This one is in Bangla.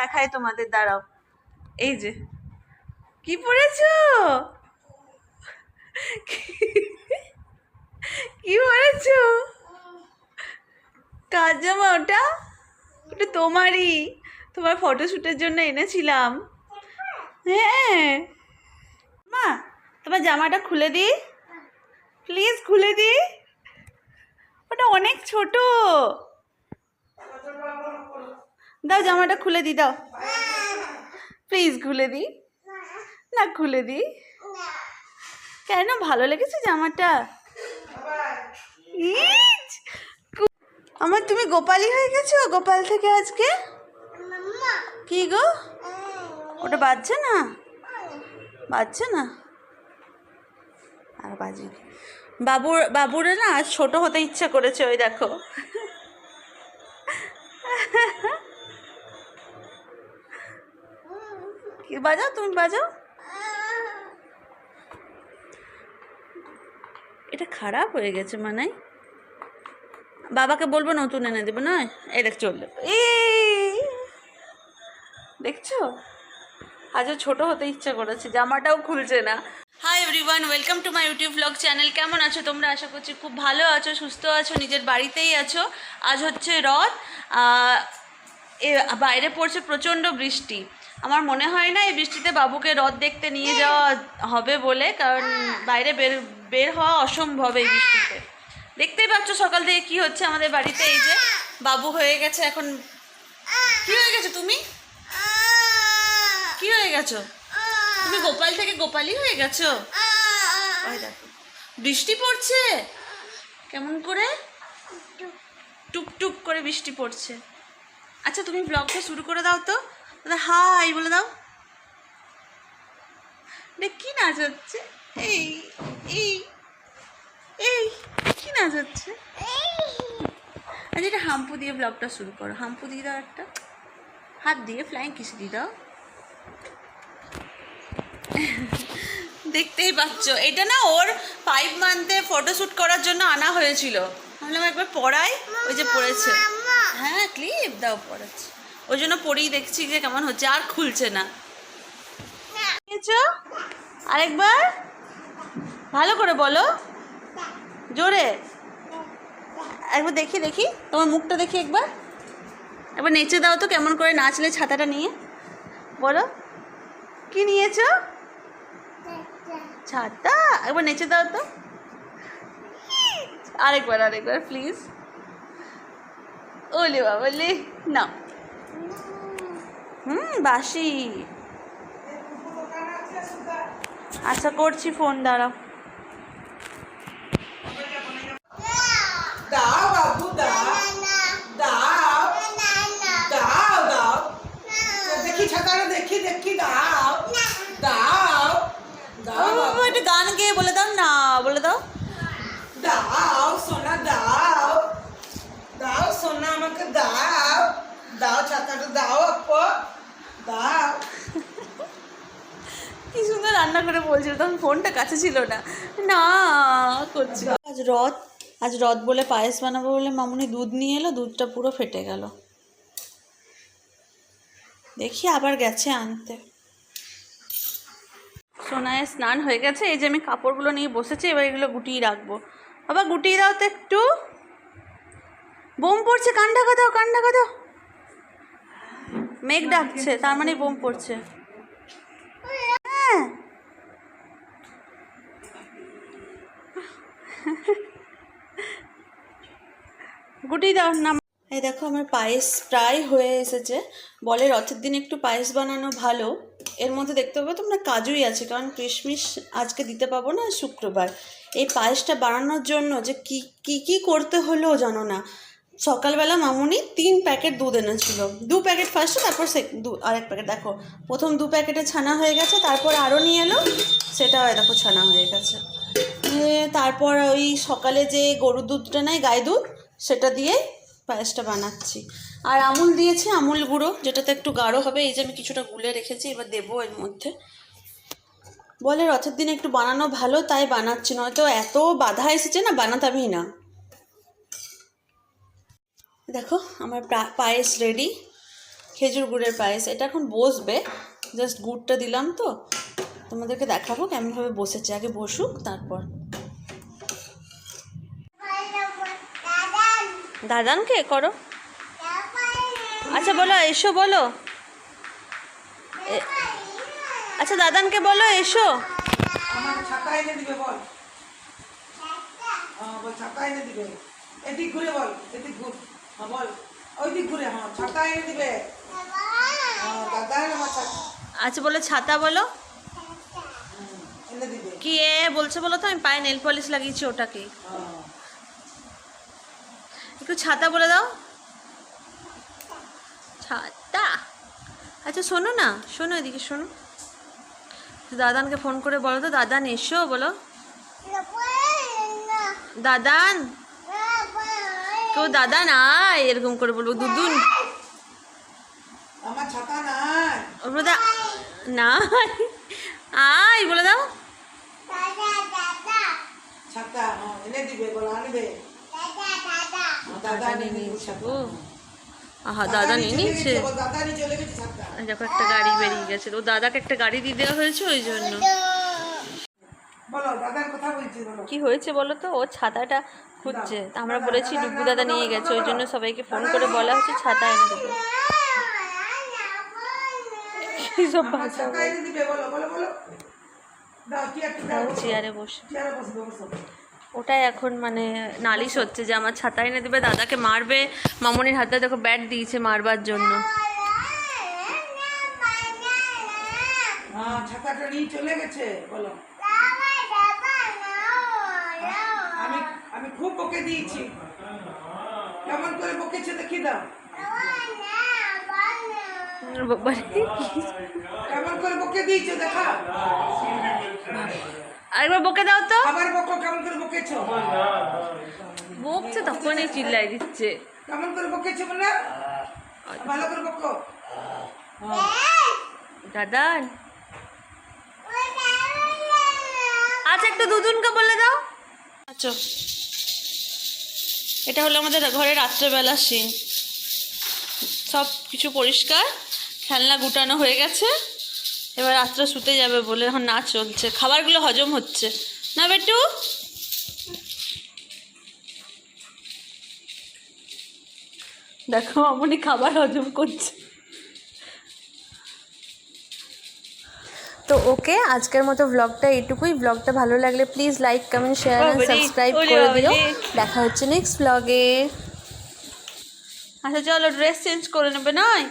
দেখাই তোমাদের, দাঁড়াও। এই যে কি পড়েছো, কি পড়েছো? কার জামা ওটা? ওটা তোমারই, তোমার ফটোশুটের জন্য এনেছিলাম। হ্যাঁ মা, তোমার জামাটা খুলে দিই, প্লিজ খুলে দিই, ওটা অনেক ছোট। দাও জামাটা খুলে দিই, দাও প্লিজ খুলে দিই না, খুলে দিই। কেন, ভালো লেগেছে জামাটা? ইস, আমার তুমি গোপালি হয়ে গেছো, গোপাল থেকে আজকে। কি গো, ওটা বাজছে না, বাজছে না, আর বাজি। বাবুরে না আজ ছোট হতে ইচ্ছা করেছে, ওই দেখো। কি বাজাও, তুমি বাজাও। এটা খারাপ হয়ে গেছে মানে, বাবাকে বলবো নতুন এনে দেবো, নয় এই দেখ চললো। এই দেখছো, আজও ছোট হতে ইচ্ছা করেছে, জামাটাও খুলছে না। Hi everyone, welcome to my YouTube blog channel. কেমন আছো তোমরা? আশা করছি খুব ভালো আছো, সুস্থ আছো, নিজের বাড়িতেই আছো। আজ হচ্ছে রথ, বাইরে পড়ছে প্রচণ্ড বৃষ্টি। আমার মনে হয় না এই বৃষ্টিতে বাবুকে রথ দেখতে নিয়ে যাওয়া হবে বলে, কারণ বাইরে বের হওয়া অসম্ভব এই বৃষ্টিতে। দেখতেই পাচ্ছ সকাল থেকে কি হচ্ছে আমাদের বাড়িতে। এই যে বাবু হয়ে গেছে এখন। কি হয়ে গেছো তুমি? কি হয়ে গেছো তুমি? গোপাল থেকে গোপালই হয়ে গেছো। ওই দেখো বৃষ্টি পড়ছে কেমন করে, টুপ টুপ করে বৃষ্টি পড়ছে। আচ্ছা তুমি ব্লগটা শুরু করে দাও তো, হাই বলে দাও। দেখ কি নাচ হচ্ছে, এই এই এই কি নাচ হচ্ছে। আচ্ছা এটা হাম্পু দিয়ে ব্লগটা শুরু করো, হাম্পু দিয়ে দাও একটা, হাত দিয়ে ফ্লাইং কিস দিয়ে দাও। দেখতেই পাচ্ছ, এটা না ওর 5 মান্থে ফটোশ্যুট করার জন্য আনা হয়েছিল। ভাবলাম একবার পড়াই, ওই যে পড়েছে। হ্যাঁ ক্লিপ দাও, পড়াচ্ছি ওই জন্য পড়েই দেখছি যে কেমন হচ্ছে, আর খুলছে না। আরেকবার ভালো করে বলো, জোরে একবার দেখি, দেখি তোমার মুখটা দেখি একবার, একবার নেচে দাও তো কেমন করে নাচলে ছাতাটা নিয়ে, বলো কি নিয়েছো? ছাতা, একবার নেচে দাও তো, আরেকবার আরেকবার প্লিজ। ওলে বাবলে না, বাসি। আচ্ছা করছি ফোন, দাঁড়াও। দাও বাবু দাও, দাও দাও দাও, দেখি ছাতাটা দেখি দেখি, দাও দাও দাও বাবু, একটু গান গেয়ে বলে দাও না, বলে দাও। দাও সোনা দাও, দাও সোনা আমাকে দাও, দাও ছাতাটা দাও আপু, দাও। কি সুন্দর রান্না করে বলছিল, তখন ফোনটা কাছে ছিল না, না করছি। আজ রথ বলে পায়েস বানাবো বলে মামুনি দুধ নিয়ে এলো, দুধটা পুরো ফেটে গেল। দেখি আবার গেছে আনতে। সোনায় স্নান হয়ে গেছে, এই যে আমি কাপড়গুলো নিয়ে বসেছি, এবার এগুলো গুটিয়ে রাখবো। বাবা গুটিয়ে দাও তো একটু, বোম পড়ছে, কান ঢাকা দাও, কান ঢাকা দাও। মেঘ ডাকছে, তার মানে বোম পড়ছে। হ্যাঁ গুটিয়ে দাও না। এই দেখো আমার পায়েস প্রায় হয়ে এসেছে। বলে রথের দিন একটু পায়েস বানানো ভালো। এর মধ্যে দেখতে পাবো তোমরা কাজুই আছে, কারণ কিশমিশ আজকে দিতে পাবো না, শুক্রবার। এই পায়েসটা বানানোর জন্য যে কি করতে হলো জানো না। সকালবেলা মামুনি 3 প্যাকেট দুধ এনেছিল, 2 প্যাকেট ফার্স্টে, তারপর আরেক প্যাকেট। দেখো প্রথম 2 প্যাকেটে ছানা হয়ে গেছে, তারপর আরও নিয়ে এলো, সেটাও দেখো ছানা হয়ে গেছে। তারপর ওই সকালে যে গরুর দুধটা নেয়, গাই দুধ, সেটা দিয়ে পায়েসটা বানাচ্ছি। আর আমুল দিয়েছি, আমুল গুঁড়ো, যেটাতে একটু গাঢ় হবে। এই যে আমি কিছুটা গুলে রেখেছি, এবার দেবো এর মধ্যে। বলে রথের দিন একটু বানানো ভালো, তাই বানাচ্ছি, নয়তো এত বাধা এসেছে না, বানাতামই না। দেখো আমার পায়েস রেডি। খেজুর গুড়ের পায়েস। এটা এখন বসবে, জাস্ট গুড়টা দিলাম তো, তোমাদেরকে দেখাবো কেমনভাবে বসেছে। আগে বসুক তারপর। দাদানকে করো। আচ্ছা বলো এসো, বলো। আচ্ছা দাদানকে বলো এসো। আমার ছাতা এনে দিবে বল। বল ছাতা এনে দিবে। এদিক ঘুরে বল, এদিক ঘুর। বল ওই দিক ঘুরে। ছাতা এনে দিবে। দাদা আমার ছাতা আচ্ছা বলো ছাতা, বলো এনে দিবে। কি এ বলছে বলো তো? আমি পায়ে নেল পলিশ লাগিয়েছি ওটাকে। একটু ছাতা বলে দাও। ছাতা। আচ্ছা শোনো না, শোনো এদিকে শোনো। দাদানকে ফোন করে বলো তো, দাদান এসো বলো। দাদান, কেউ দাদান আয় এরকম করে বলবো। দুদুন আমার ছাতা নাই। বলে দাও না, আয় বলে দাও। ছাতা এনে দিবে বল, আনবে। দাদা নিয়ে নিয়েছে। আহা দাদা নিয়ে নিচ্ছে। দাদা নিয়ে চলে গেছে ছাতা। দেখো একটা গাড়ি বেরিয়ে গেছে, ও দাদাকে একটা গাড়ি দিয়ে দেওয়া হয়েছে ওই জন্য। বলো দাদার কথা বলছি, বলো। কি হয়েছে বলো তো? ও ছাতাটা খুঁজছে, তা আমরা বলেছি ডুবু দাদা নিয়ে গেছে, ওই জন্য সবাইকে ফোন করে বলা হচ্ছে ছাতা এনে দেবে। এইসব ভাষা ছাতা এনে দিবে বলো, বলো বলো। দাও চেয়ারে বসে। চেয়ারে বসবে, বসো। ওটাই এখন মানে নালিশ হচ্ছে যে আমার ছাতা এনে দেবে, দাদাকে মারবে। মামনির হাতে দেখো ব্যাট দিয়েছে মারবার জন্য। ছাতাটা নিয়ে চলে গেছে বলো। আমি আমি খুব বকে দিয়েছি। কেমন করে বকেছে দেখি দাও। কেমন করে বকে দিয়েছো দেখা। আরেকবার বকে দাও তো। আবার বকো, কেমন করে বকেছো। বকছে তখনই চিল্লাই দিচ্ছে। কেমন করে বকেছো বলে, ভালো করে বকো। দাদান আচ্ছা একটু দুদুনকে বলে দাও। আচ্ছা এটা হলো আমাদের ঘরে রাত্রেবেলা সিন। সব কিছু পরিষ্কার, খেলনা গুটানো হয়ে গেছে। এবার রাত্রে শুতে যাবে বলে এখন নাচ চলছে, খাবারগুলো হজম হচ্ছে না বেটু। দেখো মামনি খাবার হজম করছে। তো ওকে, আজকের মতো ব্লগটা এইটুকুই। ব্লগটা ভালো লাগলে please like comment share and subscribe করে দিও। দেখা হচ্ছে নেক্সট ব্লগে। আচ্ছা চলো ড্রেস চেঞ্জ করে নেবে নয়।